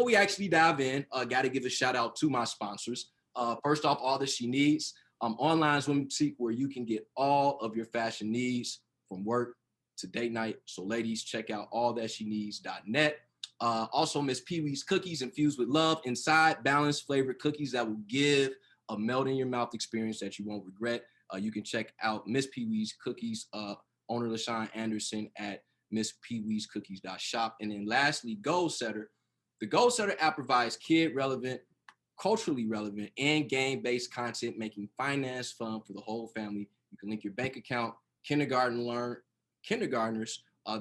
we actually dive in, got to give a shout out to my sponsors. First off, All That She Needs, online swim boutique where you can get all of your fashion needs from work to date night. So ladies, check out allthatsheneeds.net. Also, Miss Pee Wee's Cookies infused with love inside, balanced flavored cookies that will give a melt in your mouth experience that you won't regret. You can check out Miss Pee Wee's Cookies, owner LaShawn Anderson at MissPeeWee'sCookies.shop. And then lastly, Goal Setter. The Goal Setter app provides kid relevant, culturally relevant, and game-based content, making finance fun for the whole family. You can link your bank account. Kindergartners,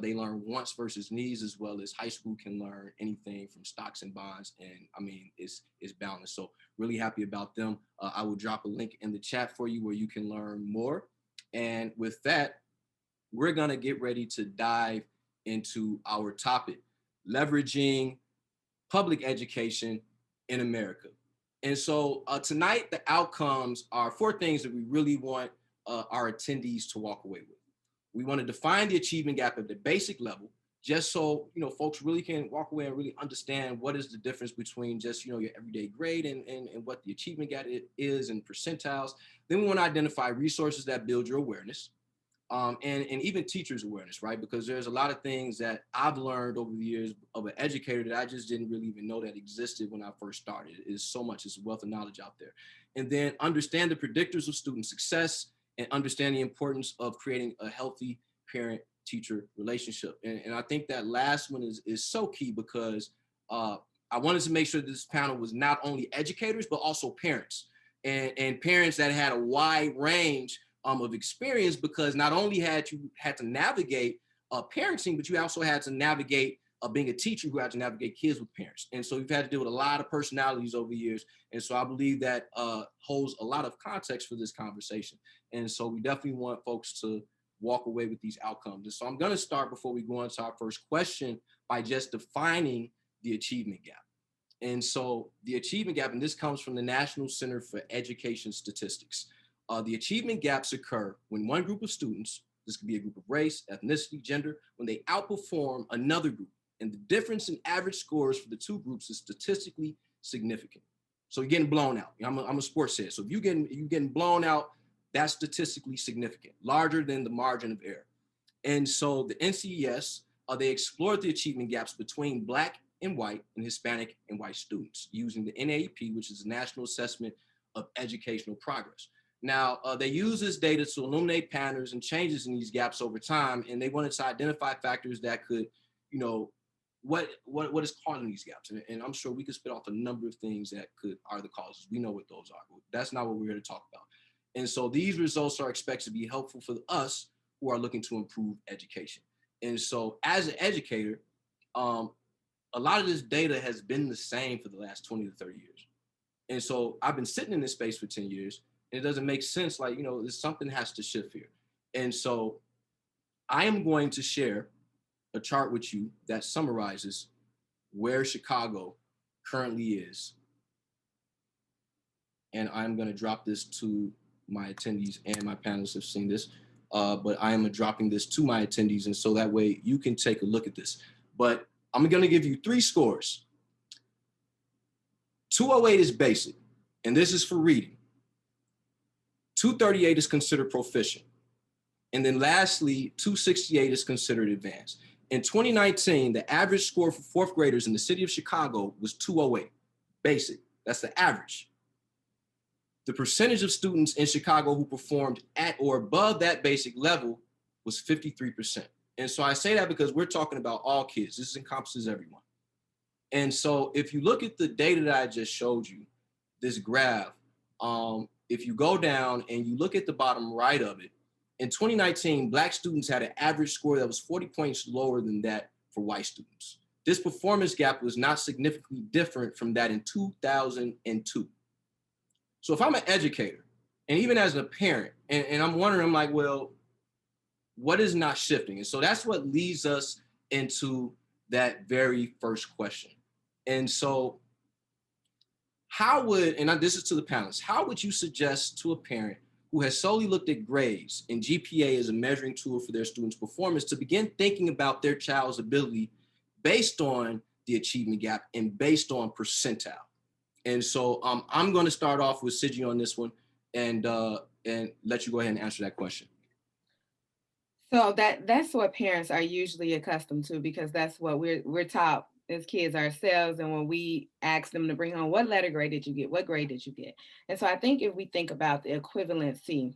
they learn wants versus needs, as well as high school can learn anything from stocks and bonds. And I mean, it's balanced. So really happy about them. I will drop a link in the chat for you where you can learn more. And with that, we're going to get ready to dive into our topic, leveraging public education in America. And so tonight, the outcomes are 4 things that we really want our attendees to walk away with. We want to define the achievement gap at the basic level, just so, folks really can walk away and really understand what is the difference between just, your everyday grade and what the achievement gap is and percentiles. Then we want to identify resources that build your awareness. And even teachers' awareness, right? Because there's a lot of things that I've learned over the years of an educator that I just didn't really even know that existed when I first started. It is so much, it's a wealth of knowledge out there. And then understand the predictors of student success and understand the importance of creating a healthy parent-teacher relationship. And I think that last one is so key because I wanted to make sure that this panel was not only educators, but also parents and parents that had a wide range of experience, because not only had to navigate parenting, but you also had to navigate being a teacher who had to navigate kids with parents. And so you've had to deal with a lot of personalities over the years. And so I believe that holds a lot of context for this conversation. And so we definitely want folks to walk away with these outcomes. And so I'm going to start, before we go on to our first question, by just defining the achievement gap. And so the achievement gap, and this comes from the National Center for Education Statistics. The achievement gaps occur when one group of students, this could be a group of race, ethnicity, gender, when they outperform another group. And the difference in average scores for the two groups is statistically significant. So you're getting blown out. I'm a sports head. So if you're getting blown out, that's statistically significant, larger than the margin of error. And so the NCES, they explored the achievement gaps between Black and white and Hispanic and white students using the NAEP, which is the National Assessment of Educational Progress. Now, they use this data to illuminate patterns and changes in these gaps over time, and they wanted to identify factors that could, what is causing these gaps. And I'm sure we could spit off a number of things that are the causes. We know what those are, but that's not what we're here to talk about. And so these results are expected to be helpful for us who are looking to improve education. And so as an educator, a lot of this data has been the same for the last 20 to 30 years. And so I've been sitting in this space for 10 years, and it doesn't make sense. Like, something has to shift here. And so I am going to share a chart with you that summarizes where Chicago currently is. And I'm going to drop this to my attendees, and my panelists have seen this, but I am dropping this to my attendees, and so that way you can take a look at this. But I'm going to give you 3 scores. 208 is basic, and this is for reading. 238 is considered proficient. And then lastly, 268 is considered advanced. In 2019, the average score for 4th graders in the city of Chicago was 208, basic. That's the average. The percentage of students in Chicago who performed at or above that basic level was 53%. And so I say that because we're talking about all kids. This encompasses everyone. And so if you look at the data that I just showed you, this graph, if you go down and you look at the bottom right of it, in 2019, Black students had an average score that was 40 points lower than that for white students. This performance gap was not significantly different from that in 2002. So if I'm an educator, and even as a parent, and I'm wondering, I'm like, well, what is not shifting? And so that's what leads us into that very first question. And so how would, and this is to the panelists, how would you suggest to a parent who has solely looked at grades and GPA as a measuring tool for their students' performance to begin thinking about their child's ability based on the achievement gap and based on percentile. And so I'm going to start off with Siji on this one and let you go ahead and answer that question. So that's what parents are usually accustomed to, because that's what we're taught as kids ourselves. And when we ask them to bring home, what letter grade did you get? What grade did you get? And so I think if we think about the equivalency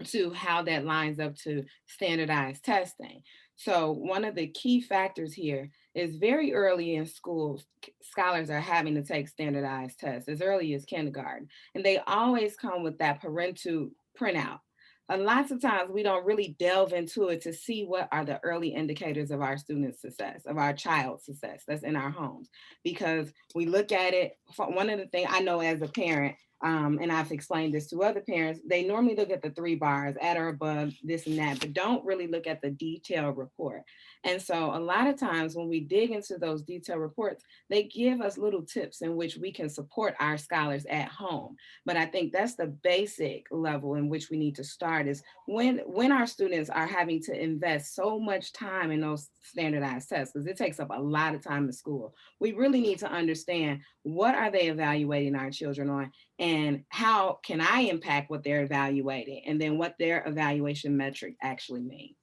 to how that lines up to standardized testing. So one of the key factors here is very early in school, scholars are having to take standardized tests as early as kindergarten. And they always come with that parental printout. And lots of times we don't really delve into it to see what are the early indicators of our students' success, of our child's success that's in our homes. Because we look at it, one of the things I know as a parent, and I've explained this to other parents, they normally look at the 3 bars, at or above, this and that, but don't really look at the detailed report. And so a lot of times when we dig into those detailed reports, they give us little tips in which we can support our scholars at home. But I think that's the basic level in which we need to start, is when our students are having to invest so much time in those standardized tests, because it takes up a lot of time in school. We really need to understand, what are they evaluating our children on, and how can I impact what they're evaluating, and then what their evaluation metric actually means.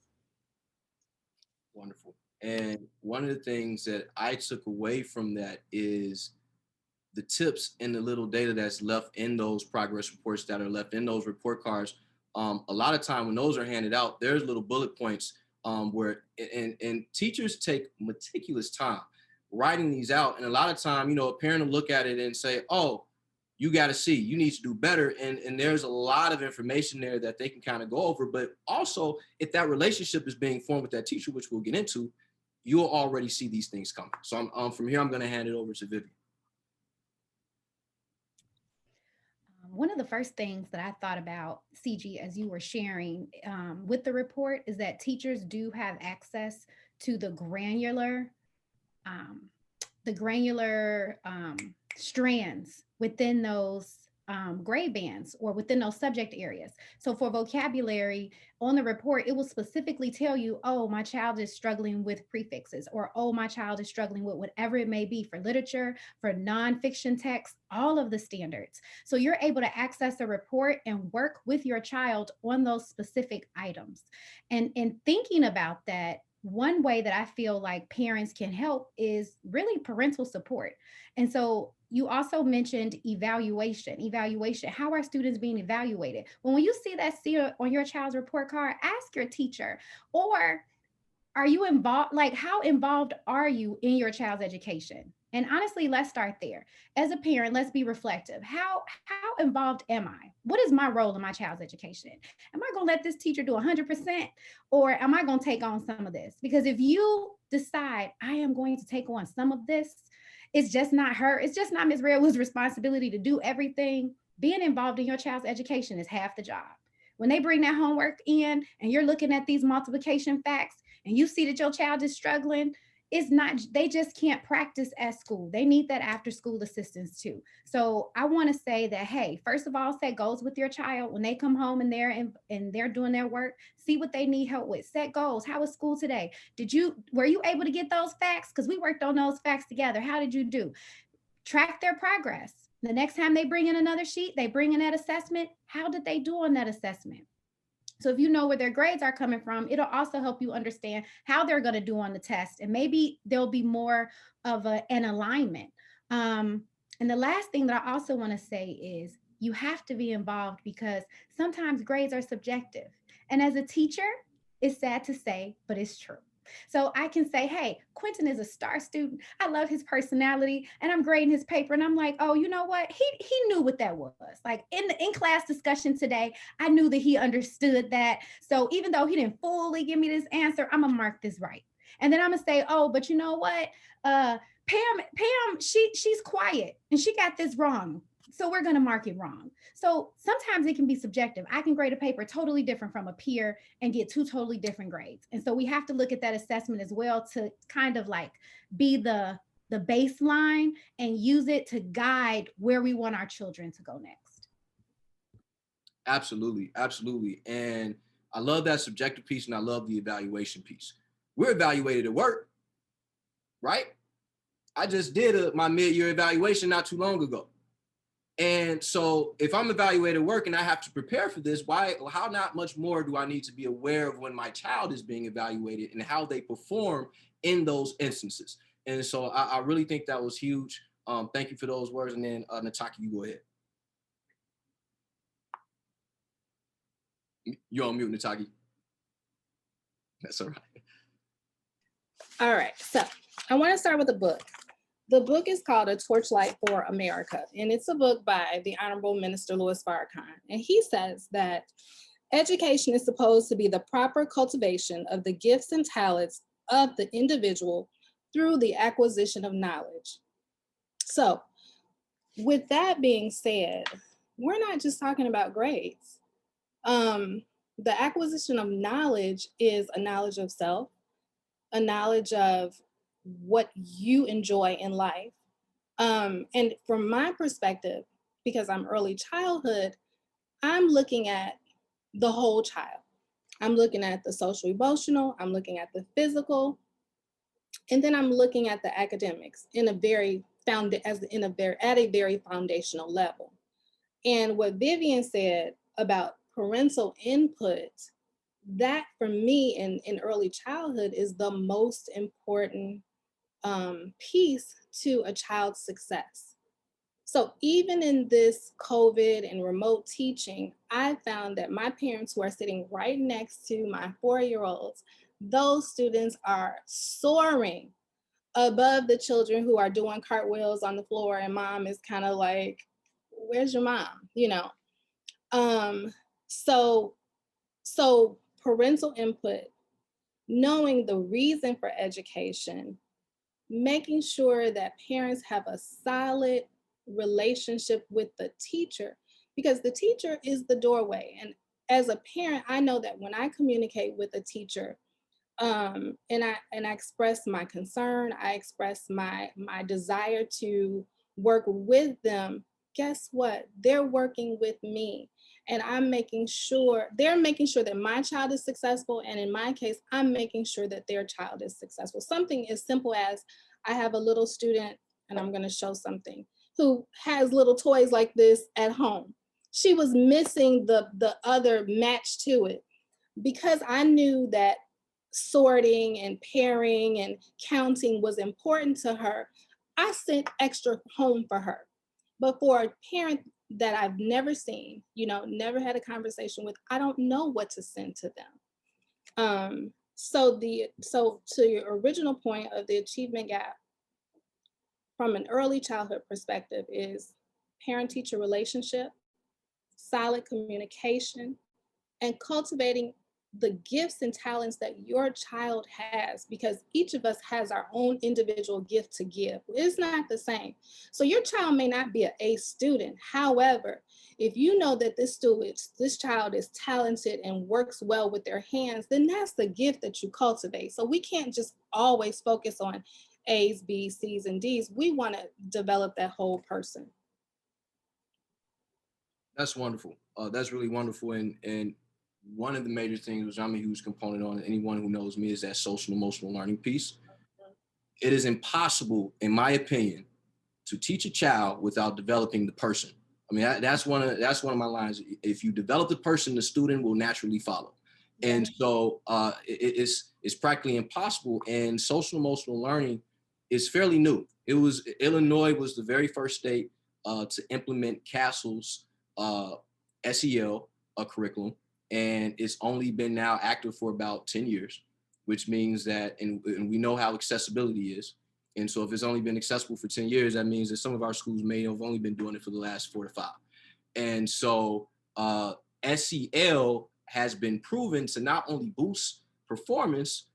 Wonderful. And one of the things that I took away from that is the tips and the little data that's left in those progress reports, that are left in those report cards. A lot of time when those are handed out, there's little bullet points where, and teachers take meticulous time writing these out. And a lot of time, a parent will look at it and say, oh, you got to see, you need to do better. And there's a lot of information there that they can kind of go over. But also, if that relationship is being formed with that teacher, which we'll get into, you'll already see these things coming. So from here, I'm going to hand it over to Vivian. One of the first things that I thought about, CG, as you were sharing with the report, is that teachers do have access to the granular strands within those grade bands or within those subject areas. So for vocabulary on the report, it will specifically tell you, oh, my child is struggling with prefixes, or oh, my child is struggling with whatever it may be. For literature, for nonfiction text, all of the standards. So you're able to access a report and work with your child on those specific items. And in thinking about that, one way that I feel like parents can help is really parental support. And so you also mentioned evaluation. How are students being evaluated? When you see that on your child's report card, ask your teacher, or are you involved? Like, how involved are you in your child's education? And honestly, let's start there. As a parent, let's be reflective. How involved am I? What is my role in my child's education? Am I going to let this teacher do 100%, or am I going to take on some of this? Because if you decide I am going to take on some of this, it's just not Ms. Redwood's responsibility to do everything. Being involved in your child's education is half the job. When they bring that homework in and you're looking at these multiplication facts and you see that your child is struggling, it's not, they just can't practice at school. They need that after school assistance too. So I want to say that, hey, first of all, set goals with your child. When they come home and they're doing their work, see what they need help with. Set goals. How was school today? Were you able to get those facts? Because we worked on those facts together. How did you do? Track their progress. The next time they bring in another sheet, they bring in that assessment. How did they do on that assessment? So if you know where their grades are coming from, it'll also help you understand how they're going to do on the test. And maybe there'll be more of an alignment. And the last thing that I also want to say is, you have to be involved, because sometimes grades are subjective. And as a teacher, it's sad to say, but it's true. So I can say, hey, Quentin is a star student. I love his personality, and I'm grading his paper. And I'm like, oh, you know what? He knew what that was. Like in the in-class discussion today, I knew that he understood that. So even though he didn't fully give me this answer, I'm gonna mark this right. And then I'm gonna say, oh, but you know what? Pam, she's quiet and she got this wrong. So we're going to mark it wrong. So sometimes it can be subjective. I can grade a paper totally different from a peer and get 2 totally different grades. And so we have to look at that assessment as well to kind of like be the baseline and use it to guide where we want our children to go next. Absolutely. Absolutely. And I love that subjective piece, and I love the evaluation piece. We're evaluated at work, right? I just did my mid-year evaluation not too long ago. And so if I'm evaluating work and I have to prepare for this, how not much more do I need to be aware of when my child is being evaluated and how they perform in those instances? And so I really think that was huge. Thank you for those words. And then Nataki, you go ahead. You're on mute, Nataki. That's all right. All right, so I want to start with a book. The book is called A Torchlight for America, and it's a book by the Honorable Minister Louis Farrakhan. And he says that education is supposed to be the proper cultivation of the gifts and talents of the individual through the acquisition of knowledge. So with that being said, we're not just talking about grades. The acquisition of knowledge is a knowledge of self, a knowledge of what you enjoy in life. And from my perspective, because I'm early childhood, I'm looking at the whole child. I'm looking at the social emotional, I'm looking at the physical, and then I'm looking at the academics at a very foundational level. And what Vivian said about parental input, that for me in early childhood is the most important piece to a child's success. So even in this COVID and remote teaching, I found that my parents who are sitting right next to my 4-year-olds, those students are soaring above the children who are doing cartwheels on the floor, and mom is kind of like, where's your mom? You know? So parental input, knowing the reason for education, making sure that parents have a solid relationship with the teacher, because the teacher is the doorway. And as a parent, I know that when I communicate with a teacher, and I express my concern, I express my desire to work with them, guess what? They're working with me. And they're making sure that my child is successful. And in my case, I'm making sure that their child is successful. Something as simple as, I have a little student, and I'm gonna show something, who has little toys like this at home. She was missing the other match to it. Because I knew that sorting and pairing and counting was important to her, I sent extra home for her. But for a parent that I've never seen, never had a conversation with, I don't know what to send to them. So to your original point of the achievement gap, from an early childhood perspective, is parent-teacher relationship, solid communication, and cultivating the gifts and talents that your child has, because each of us has our own individual gift to give. It's not the same. So your child may not be an A student. However, if you know that this child is talented and works well with their hands, then that's the gift that you cultivate. So we can't just always focus on A's, B's, C's, and D's. We want to develop that whole person. That's wonderful. That's really wonderful. And one of the major things, which I'm a huge component on, anyone who knows me, is that social emotional learning piece. It is impossible, in my opinion, to teach a child without developing the person. I mean, that's one of my lines. If you develop the person, the student will naturally follow. And so it's practically impossible. And social emotional learning is fairly new. Illinois was the very first state to implement Castle's SEL curriculum, and it's only been now active for about 10 years, which means that, and we know how accessibility is. And so if it's only been accessible for 10 years, that means that some of our schools may have only been doing it for the last 4 to 5. And so SEL has been proven to not only boost performance,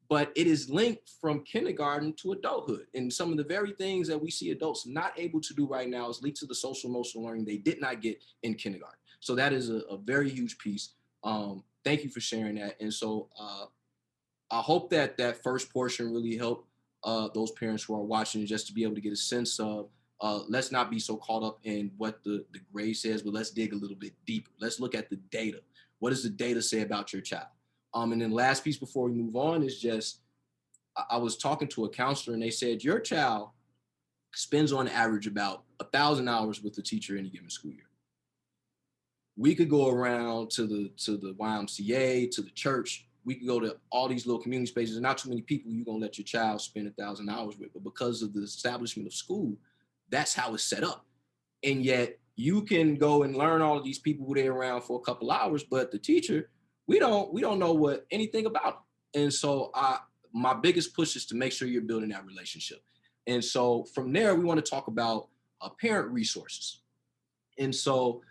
but it is linked from kindergarten to adulthood. And some of the very things that we see adults not able to do right now is linked to the social emotional learning they did not get in kindergarten. So that is a very huge piece. Thank you for sharing that. And so I hope that first portion really helped those parents who are watching, just to be able to get a sense of, let's not be so caught up in what the grade says, but let's dig a little bit deeper. Let's look at the data. What does the data say about your child? And then the last piece before we move on is just, I was talking to a counselor and they said, your child spends on average about 1,000 hours with the teacher any given school year. We could go around to the YMCA, to the church. We could go to all these little community spaces. And not too many people you're gonna let your child spend 1,000 hours with, but because of the establishment of school, that's how it's set up. And yet you can go and learn all of these people who they're around for a couple hours, but the teacher, we don't know anything about them. And so my biggest push is to make sure you're building that relationship. And so from there, we want to talk about parent resources. And so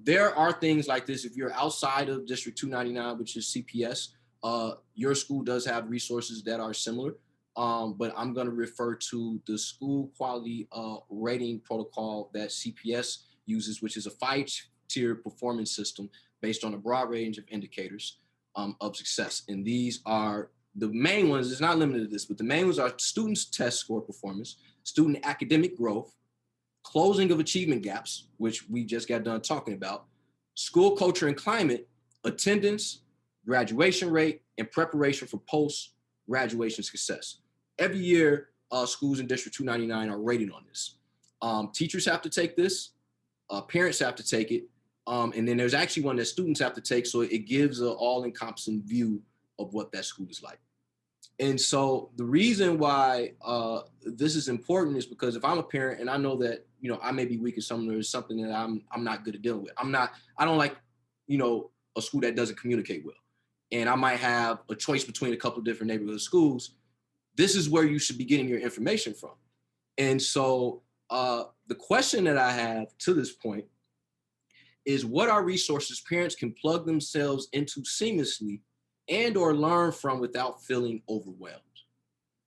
there are things like this. If you're outside of District 299, which is CPS, your school does have resources that are similar. But I'm going to refer to the school quality rating protocol that CPS uses, which is a 5-tier performance system based on a broad range of indicators of success. And these are the main ones. It's not limited to this, but the main ones are students' test score performance, student academic growth, closing of achievement gaps, which we just got done talking about, school culture and climate, attendance, graduation rate, and preparation for post-graduation success. Every year, schools in District 299 are rated on this. Teachers have to take this, parents have to take it, and then there's actually one that students have to take, so it gives an all-encompassing view of what that school is like. And so the reason why this is important is because if I'm a parent and I know that, you know, I may be weak at something, or something that I'm not good at dealing with. I don't like, you know, a school that doesn't communicate well. And I might have a choice between a couple of different neighborhood schools. This is where you should be getting your information from. And so the question that I have to this point is, what are resources parents can plug themselves into seamlessly and or learn from without feeling overwhelmed?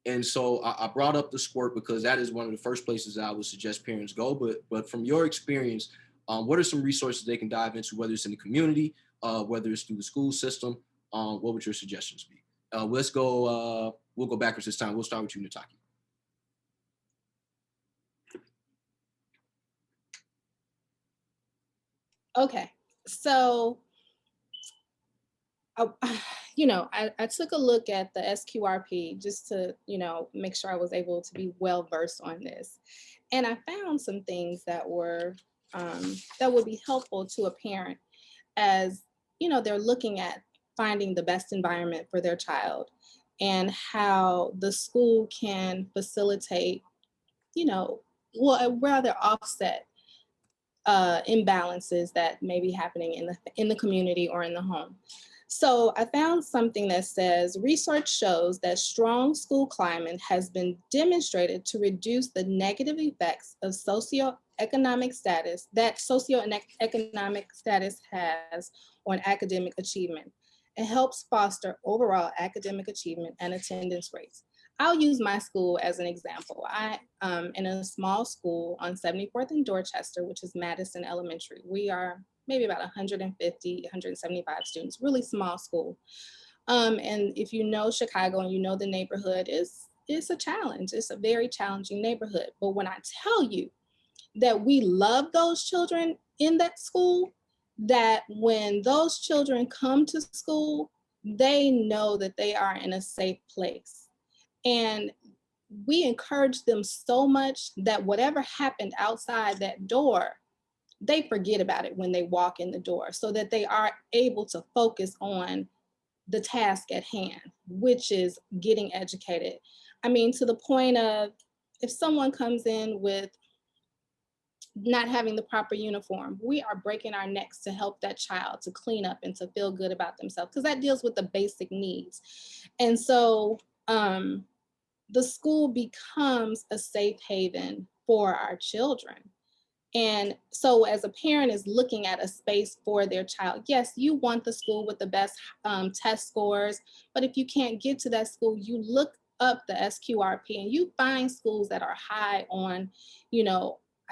And so I brought up the Squirt because that is one of the first places I would suggest parents go. But from your experience, what are some resources they can dive into, whether it's in the community, whether it's through the school system? What would your suggestions be? Let's go, we'll go backwards this time. We'll start with you, Nataki. Okay, so I took a look at the SQRP just to, make sure I was able to be well versed on this. And I found some things that were, that would be helpful to a parent as, they're looking at finding the best environment for their child and how the school can facilitate, rather offset imbalances that may be happening in the community or in the home. So I found something that says research shows that strong school climate has been demonstrated to reduce the negative effects of socioeconomic status has on academic achievement. It helps foster overall academic achievement and attendance rates. I'll use my school as an example. I in a small school on 74th and Dorchester, which is Madison Elementary. We are maybe about 150, 175 students, really small school. And if you know Chicago and you know the neighborhood, it's a challenge. It's a very challenging neighborhood. But when I tell you that we love those children in that school, that when those children come to school, they know that they are in a safe place. And we encourage them so much that whatever happened outside that door, they forget about it when they walk in the door, so that they are able to focus on the task at hand, which is getting educated. I mean, to the point of, if someone comes in with not having the proper uniform, we are breaking our necks to help that child to clean up and to feel good about themselves, because that deals with the basic needs. And so the school becomes a safe haven for our children. And so as a parent is looking at a space for their child, yes, you want the school with the best test scores, but if you can't get to that school, you look up the SQRP and you find schools that are high on,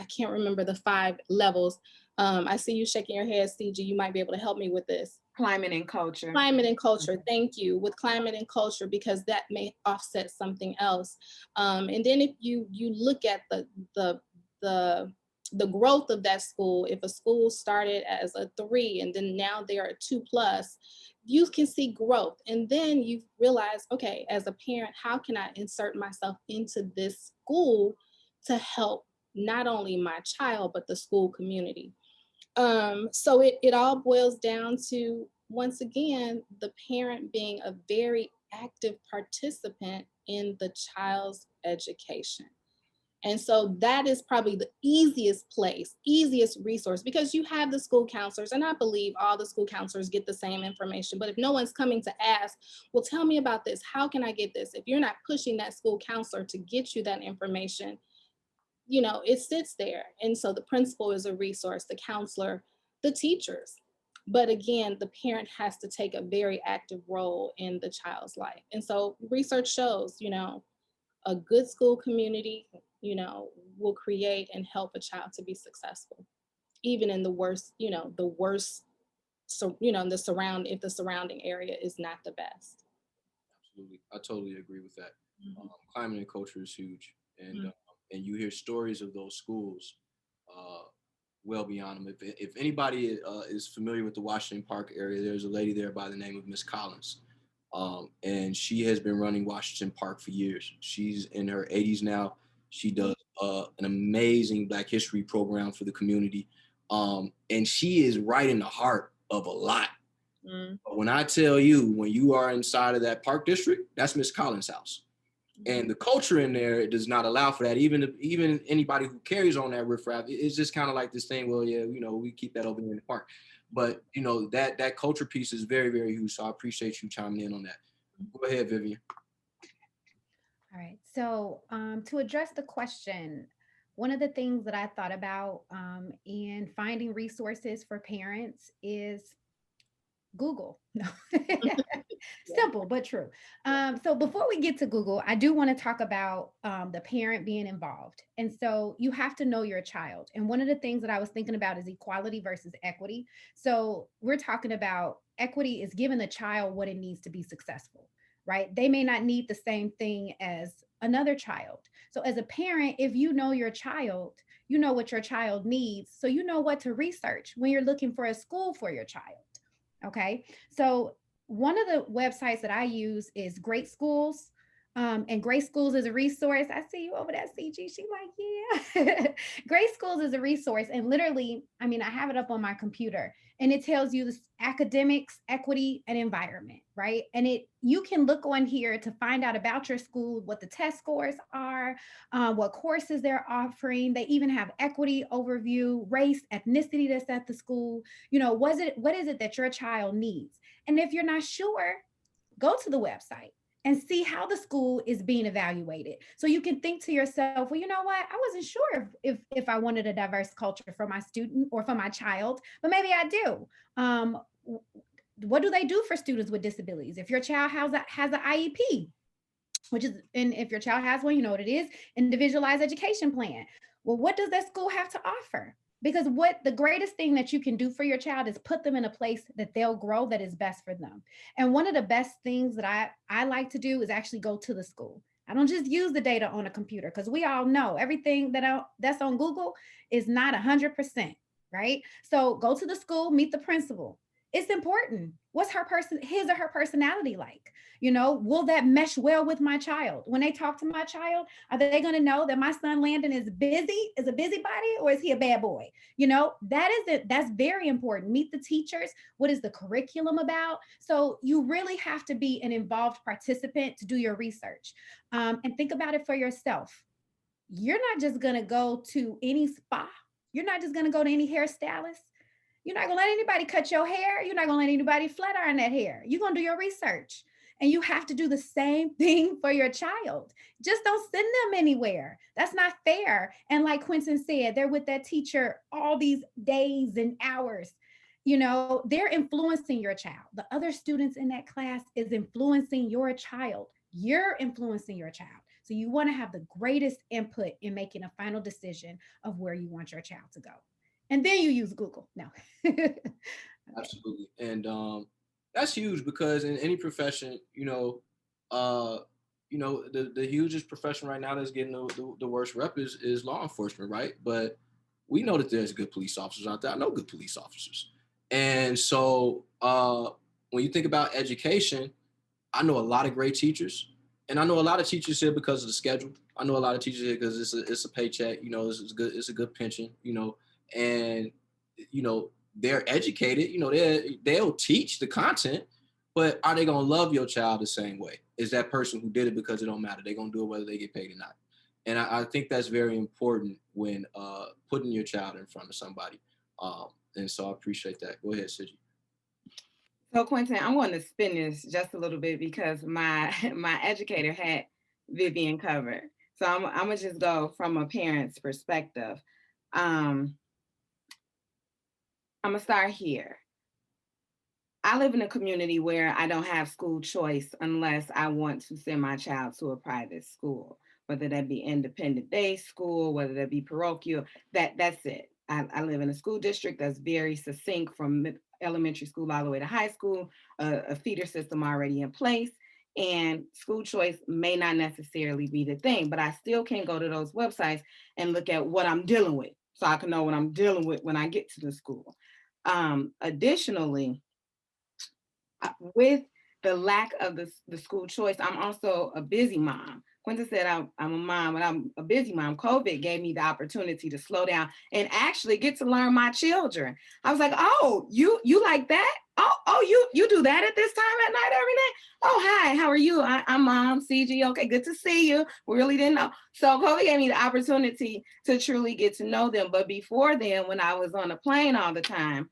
I can't remember the 5 levels. I see you shaking your head, CG, you might be able to help me with this. Climate and culture. Climate and culture, thank you. With climate and culture, because that may offset something else. And then if you look at the growth of that school, if a school started as a 3 and then now they are a 2+, you can see growth. And then you realize, okay, as a parent, how can I insert myself into this school to help not only my child, but the school community. So it all boils down to, once again, the parent being a very active participant in the child's education. And so that is probably the easiest place, easiest resource, because you have the school counselors, and I believe all the school counselors get the same information. But if no one's coming to ask, well, tell me about this, how can I get this? If you're not pushing that school counselor to get you that information, it sits there. And so the principal is a resource, the counselor, the teachers. But again, the parent has to take a very active role in the child's life. And so research shows, a good school community, will create and help a child to be successful, even in the worst, so, if the surrounding area is not the best. Absolutely. I totally agree with that. Mhm. Climate and culture is huge. And Mhm. and you hear stories of those schools uh, well beyond them. If anybody is familiar with the Washington Park area, there's a lady there by the name of Miss Collins. And she has been running Washington Park for years. She's in her 80s now. She does an amazing Black History program for the community. And she is right in the heart of a lot. Mm. But when I tell you, when you are inside of that park district, that's Miss Collins' house. And the culture in there, it does not allow for that. Even anybody who carries on that riffraff, it's just kind of like this thing. Well, yeah, we keep that over here in the park. But that culture piece is very, very huge. So I appreciate you chiming in on that. Go ahead, Vivian. All right. So to address the question, one of the things that I thought about in finding resources for parents is Google. No. Yeah. Simple but true. So before we get to Google, I do want to talk about the parent being involved. And so you have to know your child. And one of the things that I was thinking about is equality versus equity. So we're talking about equity is giving the child what it needs to be successful, right? They may not need the same thing as another child. So as a parent, if you know your child, you know what your child needs. So you know what to research when you're looking for a school for your child. Okay. So one of the websites that I use is Great Schools. And Great Schools is a resource. I see you over there, CG. She like, yeah. Great Schools is a resource. And literally, I mean, I have it up on my computer and it tells you this academics, equity, and environment, right? And you can look on here to find out about your school, what the test scores are, what courses they're offering. They even have equity overview, race, ethnicity that's at the school. What is it that your child needs? And if you're not sure, go to the website and see how the school is being evaluated. So you can think to yourself, well, you know what? I wasn't sure if I wanted a diverse culture for my student or for my child, but maybe I do. What do they do for students with disabilities? If your child has an IEP, and if your child has one, you know what it is, individualized education plan. Well, what does that school have to offer? Because what the greatest thing that you can do for your child is put them in a place that they'll grow that is best for them. And one of the best things that I like to do is actually go to the school. I don't just use the data on a computer because we all know everything that's on Google is not 100%, right? So go to the school, meet the principal. It's important. What's his or her personality like? Will that mesh well with my child? When they talk to my child, are they going to know that my son Landon is a busybody, or is he a bad boy? That's very important. Meet the teachers. What is the curriculum about? So you really have to be an involved participant to do your research, and think about it for yourself. You're not just going to go to any spa. You're not just going to go to any hairstylist. You're not going to let anybody cut your hair. You're not going to let anybody flat iron that hair. You're going to do your research. And you have to do the same thing for your child. Just don't send them anywhere. That's not fair. And like Quentin said, they're with that teacher all these days and hours. They're influencing your child. The other students in that class is influencing your child. You're influencing your child. So you want to have the greatest input in making a final decision of where you want your child to go. And then you use Google. No. Okay. Absolutely. And that's huge because in any profession, the hugest profession right now that's getting the worst rep is law enforcement, right? But we know that there's good police officers out there. I know good police officers. And so when you think about education, I know a lot of great teachers, and I know a lot of teachers here because of the schedule. I know a lot of teachers here because it's a paycheck, you know, it's a good pension, you know, and you know, they're educated, you know, they'll teach the content, but are they gonna love your child the same way? Is that person who did it because it don't matter? They're gonna do it whether they get paid or not. And I think that's very important when putting your child in front of somebody. And so I appreciate that. Go ahead, Siji. So Quentin, I'm going to spin this just a little bit because my my educator had Vivian covered. So I'm gonna just go from a parent's perspective. Um, I'm gonna start here. I live in a community where I don't have school choice unless I want to send my child to a private school, whether that be independent day school, whether that be parochial. That's it. I live in a school district that's very succinct from elementary school all the way to high school, a feeder system already in place. And school choice may not necessarily be the thing, but I still can go to those websites and look at what I'm dealing with so I can know what I'm dealing with when I get to the school. Additionally, with the lack of the school choice, I'm also a busy mom. Quinta said I'm a mom, but I'm a busy mom. COVID gave me the opportunity to slow down and actually get to learn my children. I was like, oh, you like that? Oh, you do that at this time at night every night? Oh, hi, how are you? I'm Mom CG. Okay, good to see you. We really didn't know. So COVID gave me the opportunity to truly get to know them. But before then, when I was on a plane all the time,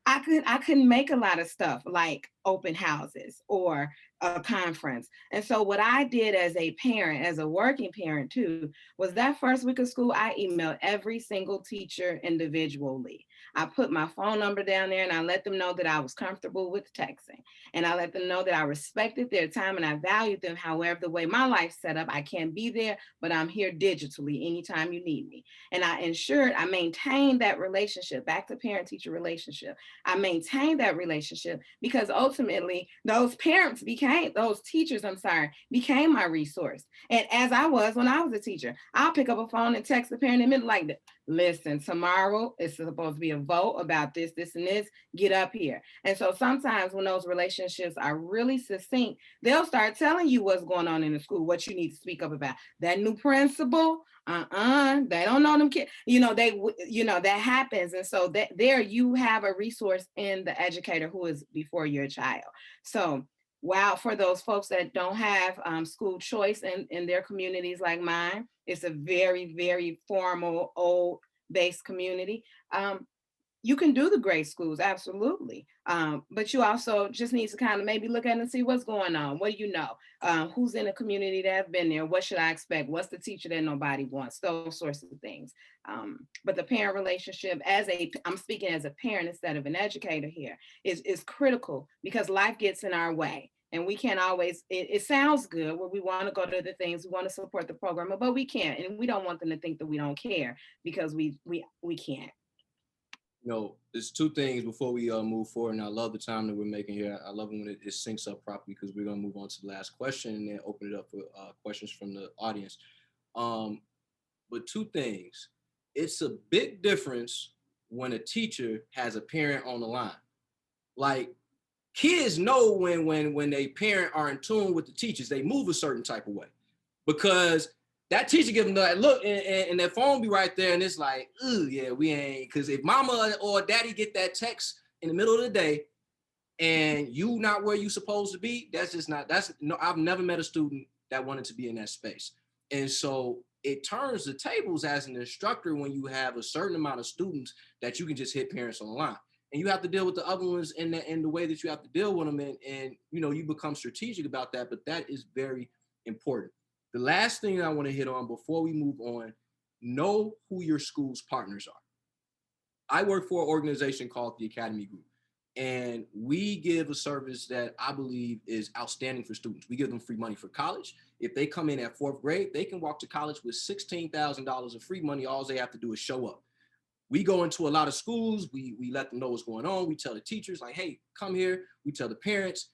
I couldn't make a lot of stuff like open houses or a conference. And so what I did as a parent, as a working parent too, was that first week of school, I emailed every single teacher individually. I put my phone number down there and I let them know that I was comfortable with texting. And I let them know that I respected their time and I valued them. However, the way my life's set up, I can't be there, but I'm here digitally anytime you need me. And I maintained that relationship, back to parent-teacher relationship. I maintained that relationship because ultimately those teachers, became my resource. And as I was when I was a teacher, I'll pick up a phone and text the parent in the middle like, listen, tomorrow it's supposed to be a vote about this, this, and this, get up here. And so sometimes when those relationships are really succinct, they'll start telling you what's going on in the school, what you need to speak up about. That new principal, they don't know them kids, that happens. And so that there you have a resource in the educator who is before your child. So wow, for those folks that don't have school choice in their communities like mine, it's a very, very formal, old based community. You can do the grade schools, absolutely. But you also just need to kind of maybe look at it and see what's going on. What do you know? Who's in the community that have been there? What should I expect? What's the teacher that nobody wants? Those sorts of things. But the parent relationship, I'm speaking as a parent instead of an educator here, is critical because life gets in our way. And we can't always, it sounds good where we want to go to the things, we want to support the program, but we can't. And we don't want them to think that we don't care because we can't. You know, there's two things before we move forward, and I love the time that we're making here. I love it when it syncs up properly because we're gonna move on to the last question and then open it up for questions from the audience. But two things, it's a big difference when a teacher has a parent on the line. Like kids know when they parent are in tune with the teachers, they move a certain type of way because that teacher give them that look and their phone be right there and it's like, ooh, yeah, we ain't. Because if mama or daddy get that text in the middle of the day and you not where you supposed to be, I've never met a student that wanted to be in that space. And so it turns the tables as an instructor when you have a certain amount of students that you can just hit parents on the line. And you have to deal with the other ones in the way that you have to deal with them. And you become strategic about that, but that is very important. The last thing I want to hit on before we move on, know who your school's partners are. I work for an organization called the Academy Group, and we give a service that I believe is outstanding for students. We give them free money for college. If they come in at 4th grade, they can walk to college with $16,000 of free money. All they have to do is show up. We go into a lot of schools. We let them know what's going on. We tell the teachers like, hey, come here. We tell the parents.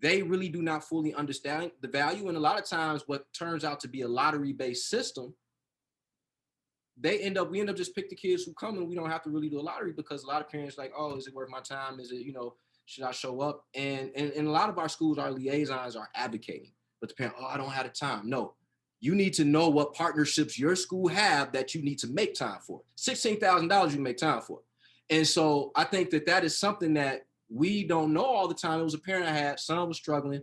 They really do not fully understand the value. And a lot of times what turns out to be a lottery-based system, we end up just pick the kids who come and we don't have to really do a lottery because a lot of parents like, oh, is it worth my time? Is it, should I show up? And a lot of our schools, our liaisons are advocating, but the parent, oh, I don't have the time. No, you need to know what partnerships your school have that you need to make time for. $16,000 you make time for. And so I think that that is something that we don't know all the time. It was a parent I had, son was struggling.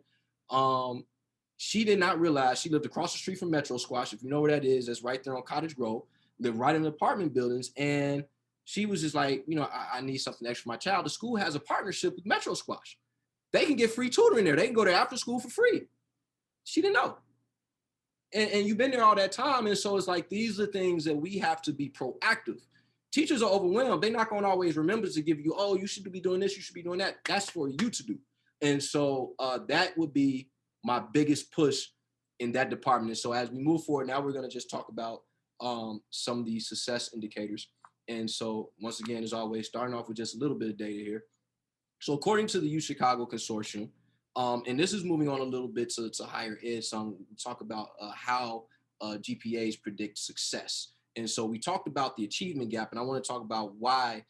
She did not realize she lived across the street from Metro Squash. If you know where that is, that's right there on Cottage Grove, lived right in the apartment buildings. And she was just like, you know, I need something extra for my child. The school has a partnership with Metro Squash. They can get free tutoring there. They can go there after school for free. She didn't know. And you've been there all that time. And so it's like, these are things that we have to be proactive. Teachers are overwhelmed. They're not going to always remember to give you, oh, you should be doing this, you should be doing that. That's for you to do. And so that would be my biggest push in that department. And so as we move forward, now we're going to just talk about some of these success indicators. And so once again, as always, starting off with just a little bit of data here. So according to the UChicago Consortium, and this is moving on a little bit to higher ed, so we talk about how GPAs predict success. And so we talked about the achievement gap, and I want to talk about why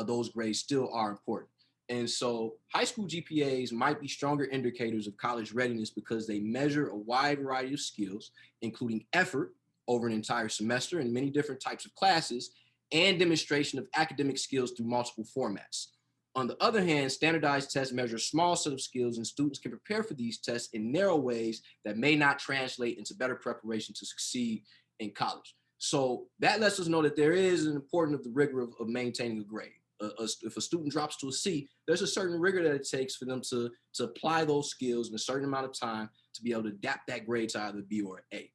those grades still are important. And so high school GPAs might be stronger indicators of college readiness because they measure a wide variety of skills, including effort over an entire semester in many different types of classes, and demonstration of academic skills through multiple formats. On the other hand, standardized tests measure a small set of skills, and students can prepare for these tests in narrow ways that may not translate into better preparation to succeed in college. So that lets us know that there is an importance of the rigor of maintaining a grade. If a student drops to a C, there's a certain rigor that it takes for them to apply those skills in a certain amount of time to be able to adapt that grade to either B or A.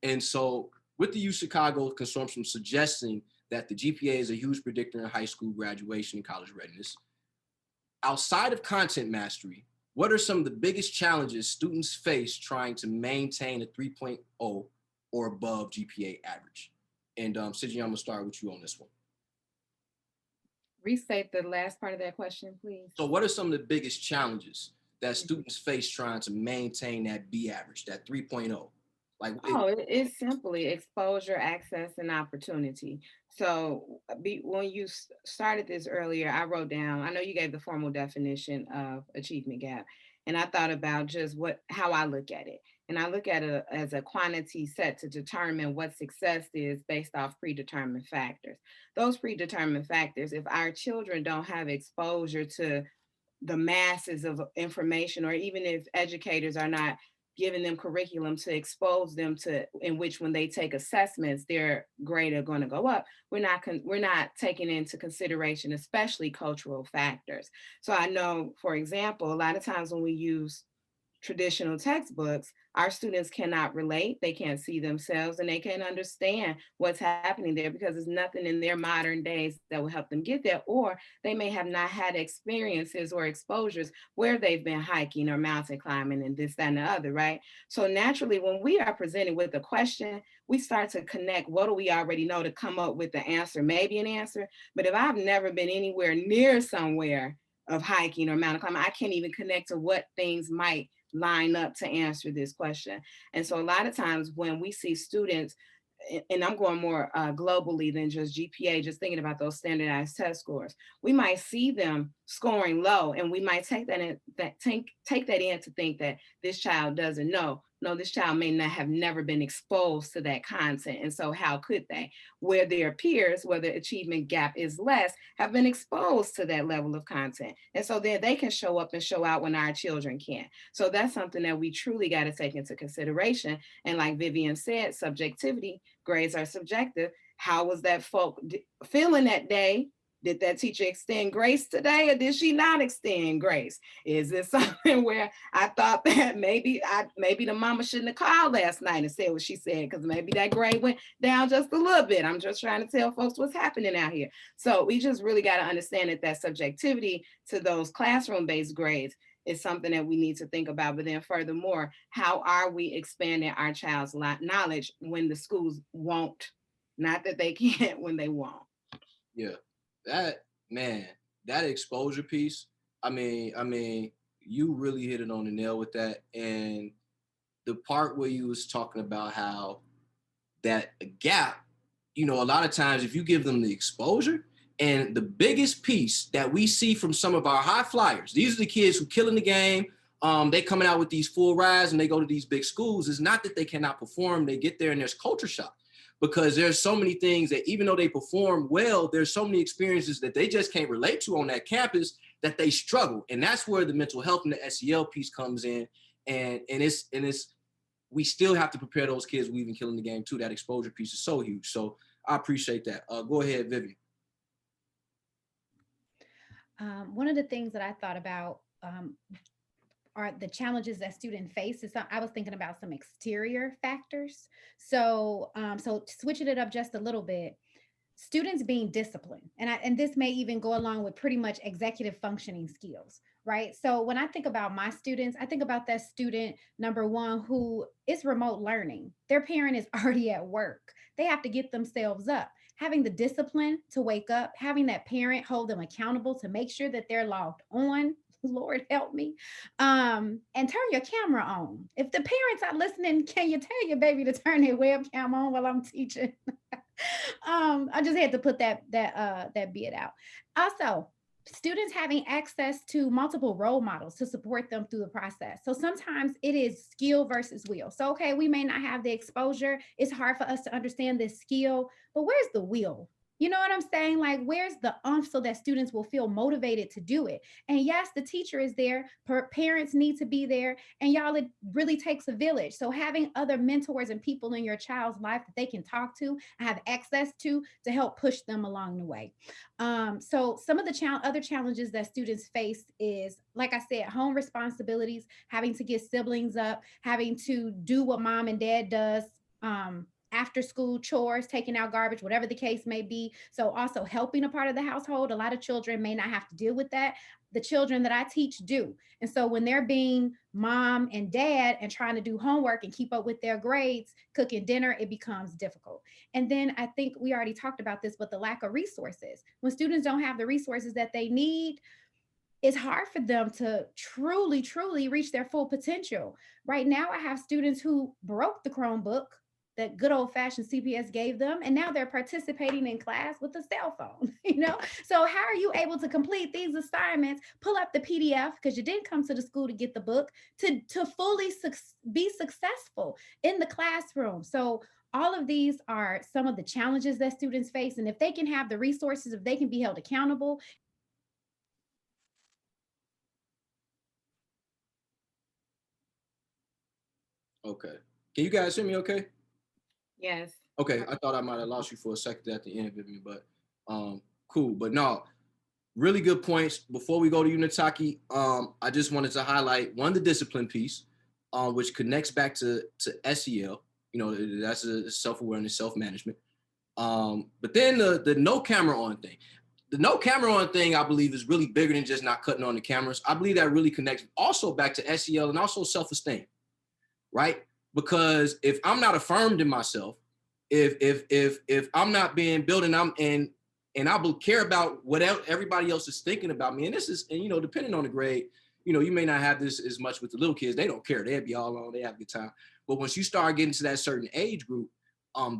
And so with the UChicago Consortium suggesting that the GPA is a huge predictor in high school graduation and college readiness, outside of content mastery, what are some of the biggest challenges students face trying to maintain a 3.0 or above GPA average? And Sidney, I'm gonna start with you on this one. Restate the last part of that question, please. So what are some of the biggest challenges that students face trying to maintain that B average, that 3.0? It's simply exposure, access, and opportunity. So when you started this earlier, I wrote down, I know you gave the formal definition of achievement gap, and I thought about just how I look at it. And I look at it as a quantity set to determine what success is based off predetermined factors. Those predetermined factors, if our children don't have exposure to the masses of information, or even if educators are not giving them curriculum to expose them to, in which when they take assessments, their grade are going to go up, we're not taking into consideration, especially cultural factors. So I know, for example, a lot of times when we use traditional textbooks, our students cannot relate, they can't see themselves, and they can't understand what's happening there because there's nothing in their modern days that will help them get there, or they may have not had experiences or exposures where they've been hiking or mountain climbing and this, that, and the other, right? So naturally, when we are presented with a question, we start to connect what do we already know to come up with the answer, maybe an answer. But if I've never been anywhere near somewhere of hiking or mountain climbing, I can't even connect to what things might line up to answer this question. And so a lot of times when we see students, and I'm going more globally than just GPA, just thinking about those standardized test scores, we might see them scoring low, and we might take that in to think that this child doesn't know. No, this child may not have never been exposed to that content. And so how could they? Where their peers, where the achievement gap is less, have been exposed to that level of content. And so then they can show up and show out when our children can't. So that's something that we truly got to take into consideration. And like Vivian said, subjectivity, grades are subjective. How was that folk feeling that day? Did that teacher extend grace today, or did she not extend grace? Is it something where I thought that maybe the mama shouldn't have called last night and said what she said, because maybe that grade went down just a little bit. I'm just trying to tell folks what's happening out here. So we just really got to understand that subjectivity to those classroom-based grades is something that we need to think about. But then furthermore, how are we expanding our child's knowledge when the schools won't? Not that they can't, when they won't. Yeah. That exposure piece, I mean, you really hit it on the nail with that. And the part where you was talking about how that gap, a lot of times if you give them the exposure, and the biggest piece that we see from some of our high flyers, these are the kids who killing the game, they coming out with these full rides and they go to these big schools. It's not that they cannot perform. They get there and there's culture shock, because there's so many things that even though they perform well, there's so many experiences that they just can't relate to on that campus that they struggle. And that's where the mental health and the SEL piece comes in. And it's we still have to prepare those kids. We've been killing the game too. That exposure piece is so huge. So I appreciate that. Go ahead, Vivian. One of the things that I thought about are the challenges that students face. I was thinking about some exterior factors. So, so switching it up just a little bit, students being disciplined, and this may even go along with pretty much executive functioning skills, right? So when I think about my students, I think about that student number one who is remote learning. Their parent is already at work. They have to get themselves up. Having the discipline to wake up, having that parent hold them accountable to make sure that they're logged on. Lord help me. And turn your camera on. If the parents are listening, can you tell your baby to turn their webcam on while I'm teaching? I just had to put that bit out. Also, students having access to multiple role models to support them through the process. So sometimes it is skill versus will. So, okay, we may not have the exposure. It's hard for us to understand this skill, but where's the will? You know what I'm saying? Like, where's the oomph so that students will feel motivated to do it? And yes, the teacher is there. Parents need to be there. And y'all, it really takes a village. So having other mentors and people in your child's life that they can talk to and have access to help push them along the way. So some of the other challenges that students face is, like I said, home responsibilities, having to get siblings up, having to do what mom and dad does, after school chores, taking out garbage, whatever the case may be. So also helping a part of the household. A lot of children may not have to deal with that. The children that I teach do. And so when they're being mom and dad and trying to do homework and keep up with their grades, cooking dinner, it becomes difficult. And then I think we already talked about this, but the lack of resources. When students don't have the resources that they need, it's hard for them to truly, truly reach their full potential. Right now, I have students who broke the Chromebook that good old fashioned CPS gave them. And now they're participating in class with a cell phone, you know? So how are you able to complete these assignments, pull up the PDF, because you didn't come to the school to get the book, to fully be successful in the classroom? So all of these are some of the challenges that students face. And if they can have the resources, if they can be held accountable. Okay. Can you guys hear me okay? Yes. Okay, I thought I might have lost you for a second at the end, Vivian, but cool. But no, really good points. Before we go to you, Nataki, I just wanted to highlight the discipline piece, which connects back to SEL. You know, that's a self-awareness, self-management. But then the no camera on thing. The no camera on thing, I believe, is really bigger than just not cutting on the cameras. I believe that really connects also back to SEL and also self-esteem, right? Because if I'm not affirmed in myself, if I'm not being built and I will care about what everybody else is thinking about me, and this is, and you know, depending on the grade, you know, you may not have this as much with the little kids. They don't care. They'll be all on. They have a good time. But once you start getting to that certain age group,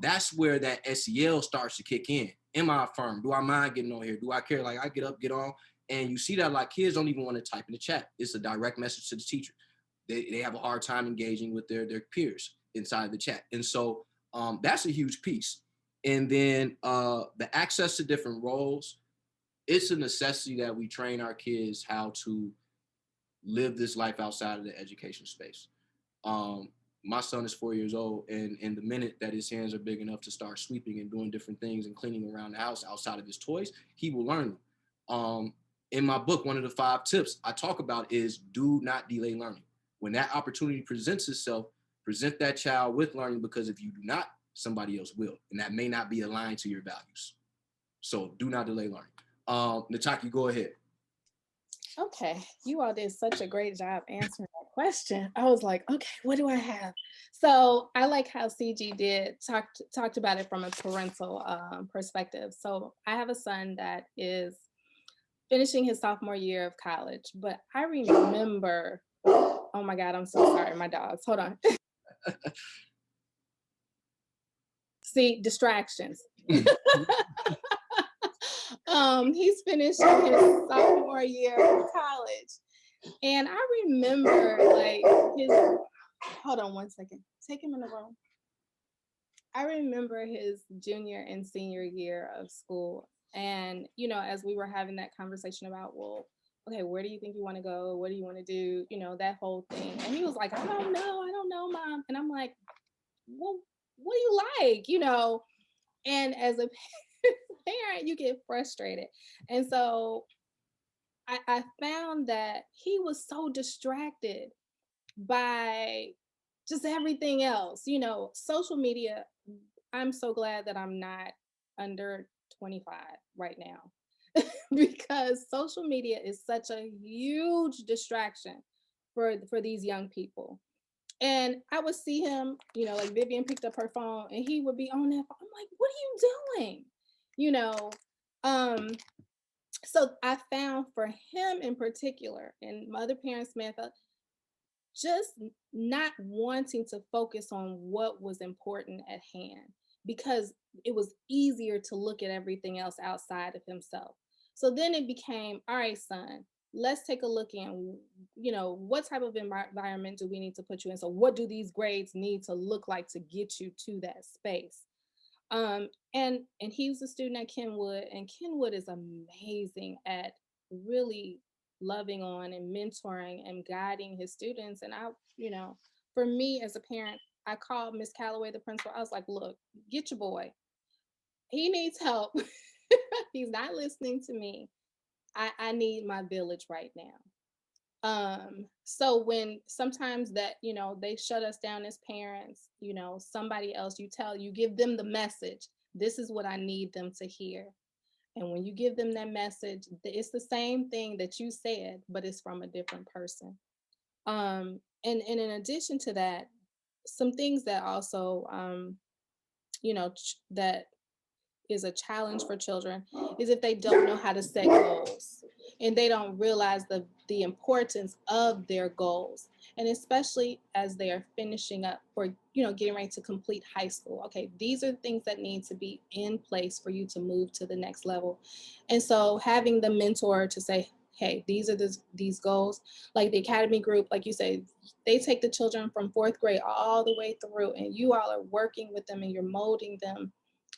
that's where that SEL starts to kick in. Am I affirmed? Do I mind getting on here? Do I care? Like, I get up, get on, and you see that like kids don't even want to type in the chat. It's a direct message to the teacher. They have a hard time engaging with their peers inside the chat. And so that's a huge piece. And then the access to different roles, it's a necessity that we train our kids how to live this life outside of the education space. My son is 4 years old, and the minute that his hands are big enough to start sweeping and doing different things and cleaning around the house outside of his toys, he will learn them. In my book, one of the 5 tips I talk about is do not delay learning. When that opportunity presents itself, present that child with learning, because if you do not, somebody else will, and that may not be aligned to your values. So do not delay learning. Nataki, go ahead. Okay, you all did such a great job answering that question. I was like, okay, what do I have? So I like how CG talked about it from a parental perspective. So I have a son that is finishing his sophomore year of college, but I remember, oh my God, I'm so sorry, my dogs, hold on. See, distractions. He's finishing his sophomore year of college. And I remember like his, hold on one second, take him in the room. I remember his junior and senior year of school. And, you know, as we were having that conversation about, well, okay, where do you think you want to go? What do you want to do? You know, that whole thing. And he was like, I don't know, Mom. And I'm like, well, what do you like? You know, and as a parent, you get frustrated. And so I found that he was so distracted by just everything else. You know, social media, I'm so glad that I'm not under 25 right now because social media is such a huge distraction for these young people. And I would see him, you know, like Vivian picked up her phone and he would be on that phone. I'm like, what are you doing? You know, um, so I found for him in particular, and my other parents may have just not wanting to focus on what was important at hand because it was easier to look at everything else outside of himself. So then it became, all right, son, let's take a look in, you know, what type of environment do we need to put you in? So what do these grades need to look like to get you to that space? And he was a student at Kenwood, and Kenwood is amazing at really loving on and mentoring and guiding his students. And I, you know, for me as a parent, I called Miss Calloway, the principal. I was like, look, get your boy. He needs help. He's not listening to me. I need my village right now. So when sometimes that, you know, they shut us down as parents, you know, somebody else, you give them the message, this is what I need them to hear. And when you give them that message, it's the same thing that you said, but it's from a different person. And in addition to that, some things that also, you know, that is a challenge for children is if they don't know how to set goals and they don't realize the importance of their goals, and especially as they are finishing up for, you know, getting ready to complete high school. Okay, these are things that need to be in place for you to move to the next level. And so having the mentor to say, hey, these are these goals, like the academy group, like you say, they take the children from 4th grade all the way through, and you all are working with them and you're molding them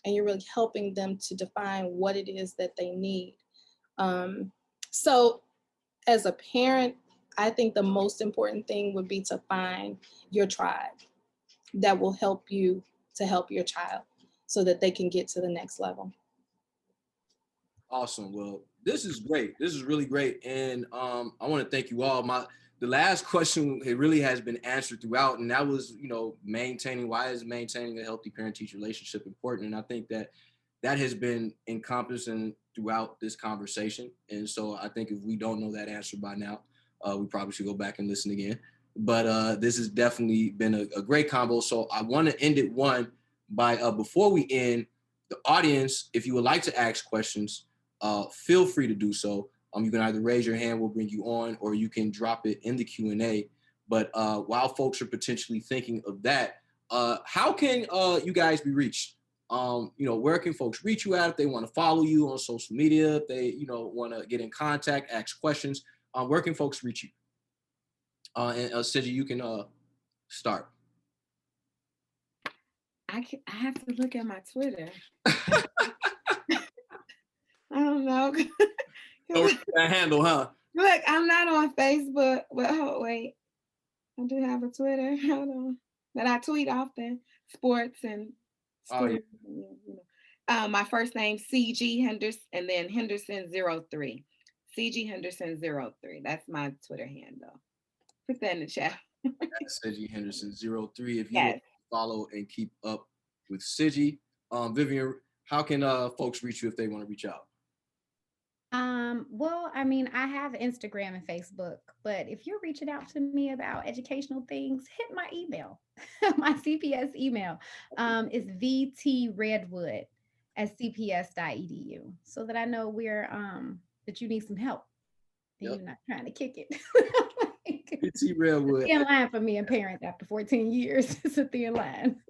and you're really helping them to define what it is that they need. So as a parent, I think the most important thing would be to find your tribe that will help you to help your child so that they can get to the next level. Awesome. Well, this is great. This is really great. And I want to thank you all. The last question, it really has been answered throughout, and that was, you know, why is maintaining a healthy parent-teacher relationship important? And I think that has been encompassing throughout this conversation. And so I think if we don't know that answer by now, we probably should go back and listen again. But this has definitely been a great combo. So I want to end it by before we end, the audience, if you would like to ask questions, feel free to do so. You can either raise your hand, we'll bring you on, or you can drop it in the Q&A. But while folks are potentially thinking of that, how can you guys be reached? You know, where can folks reach you at if they want to follow you on social media, if they, you know, want to get in contact, ask questions? Where can folks reach you? And Siji, you can start. I have to look at my Twitter. I don't know. That handle, huh? Look, I'm not on Facebook. Well, wait. I do have a Twitter. Hold on. But I tweet often. Sports and school. Oh, yeah. You know. My first name, CG Henderson, and then Henderson03. CG Henderson03. That's my Twitter handle. Put that in the chat. That's CG Henderson03. If you want to follow and keep up with Siji. Vivian, how can folks reach you if they want to reach out? Well, I mean, I have Instagram and Facebook, but if you're reaching out to me about educational things, hit my email. My CPS email is vtredwood@cps.edu, so that I know that you need some help and you're not trying to kick it. VT Redwood. Thin line for me and parents after 14 years. It's a thin line.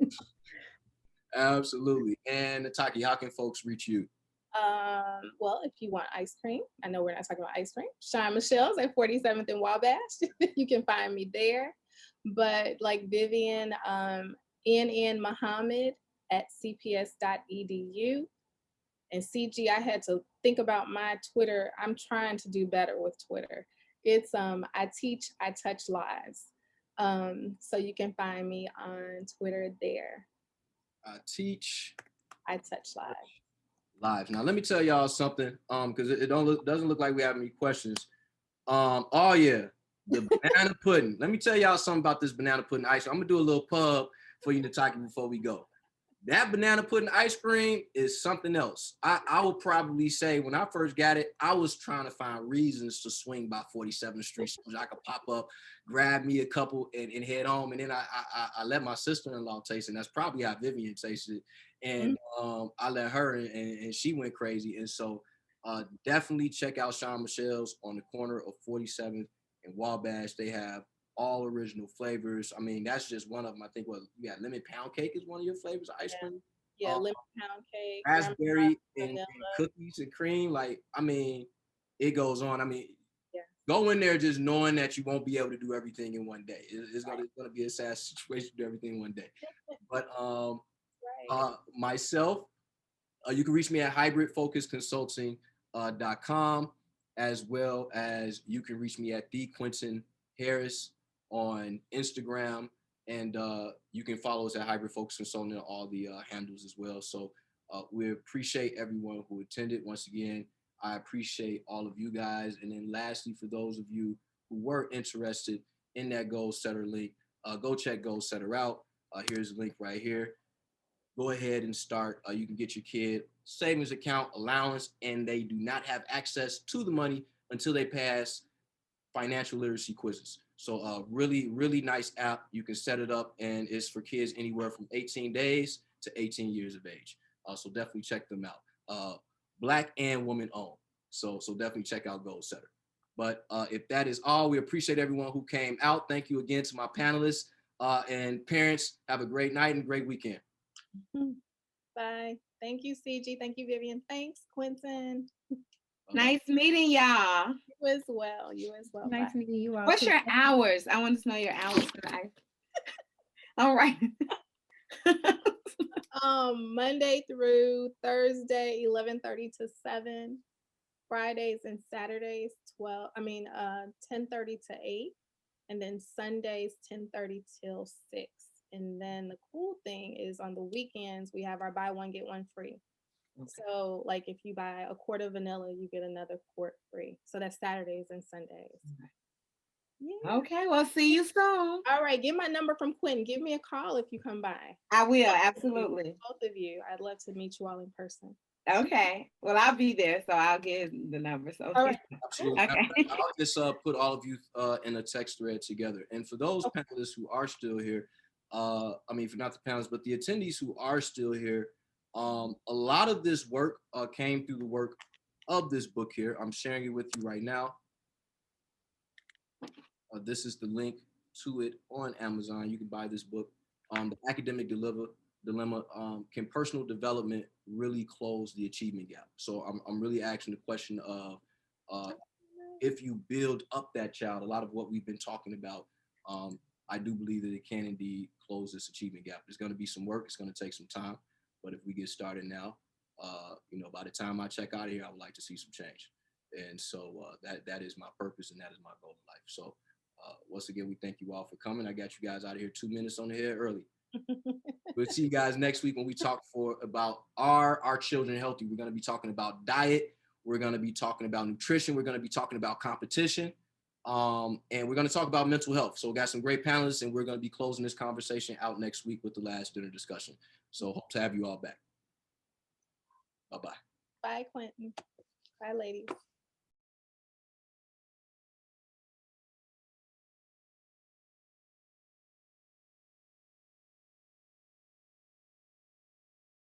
Absolutely. And Nataki, how can folks reach you? Well, if you want ice cream, I know we're not talking about ice cream. Sean Michelle's at 47th and Wabash. You can find me there. But like Vivian, NN Muhammad at cps.edu. And CG, I had to think about my Twitter. I'm trying to do better with Twitter. It's I teach, I touch lives. So you can find me on Twitter there. I teach, I touch lives. live. Now let me tell y'all something, because it doesn't look like we have any questions. Oh yeah, the banana pudding. Let me tell y'all something about this banana pudding ice cream. I'm gonna do a little pub for you, Nataki, before we go. That banana pudding ice cream is something else. I would probably say when I first got it, I was trying to find reasons to swing by 47th Street so I could pop up, grab me a couple, and head home. And then I let my sister-in-law taste it. And that's probably how Vivian tasted it. And I let her, and she went crazy. And so definitely check out Sean Michelle's on the corner of 47th and Wabash. They have all original flavors. I mean, that's just one of them. I think what you got, lemon pound cake is one of your flavors of ice cream. Yeah, lemon pound cake, Raspberry and cookies and cream. Like, I mean, it goes on. I mean, go in there just knowing that you won't be able to do everything in one day. It's gonna be a sad situation to do everything in one day. But myself, you can reach me at hybridfocusconsulting.com, as well as you can reach me at @QuentinHarris on Instagram, and you can follow us at Hybrid Focus Consulting on all the handles as well. So we appreciate everyone who attended. Once again, I appreciate all of you guys. And then lastly, for those of you who were interested in that Goal Setter link, go check Goal Setter out. Here's the link right here. Go ahead and start. You can get your kid savings account allowance, and they do not have access to the money until they pass financial literacy quizzes. So really, really nice app. You can set it up, and it's for kids anywhere from 18 days to 18 years of age. So definitely check them out. Black and woman owned. So definitely check out Goal Setter. But if that is all, we appreciate everyone who came out. Thank you again to my panelists and parents. Have a great night and great weekend. Bye. Thank you, CG. Thank you, Vivian. Thanks, Quentin. Nice meeting y'all. You as well. You as well. Nice meeting you all. What's your hours? I want to know your hours tonight. All right. Monday through Thursday, 11:30 to 7. Fridays and Saturdays, 10:30 to 8. And then Sundays, 10:30 till 6. And then the cool thing is on the weekends, we have our buy one, get one free. Okay. So like if you buy a quart of vanilla, you get another quart free. So that's Saturdays and Sundays. Okay. Yeah. Okay, well, see you soon. All right, get my number from Quentin. Give me a call if you come by. I will, absolutely. Both of you. I'd love to meet you all in person. Okay. Well, I'll be there, so I'll get the number. So all right. Absolutely. Okay. I'll just put all of you in a text thread together. And for those panelists who are still here, for not the panelists, but the attendees who are still here, a lot of this work came through the work of this book here. I'm sharing it with you right now. This is the link to it on Amazon. You can buy this book. The Academic Dilemma. Can personal development really close the achievement gap? So I'm really asking the question of if you build up that child, a lot of what we've been talking about, I do believe that it can indeed close this achievement gap. There's going to be some work. It's going to take some time. But if we get started now, by the time I check out of here, I would like to see some change. And so that is my purpose, and that is my goal in life. So once again, we thank you all for coming. I got you guys out of here 2 minutes on the head early. We'll see you guys next week when we talk about our children healthy. We're going to be talking about diet. We're going to be talking about nutrition. We're going to be talking about competition. And we're going to talk about mental health. So we got some great panelists, and we're going to be closing this conversation out next week with the last dinner discussion. So hope to have you all back. Bye-bye. Bye, Quentin. Bye, ladies.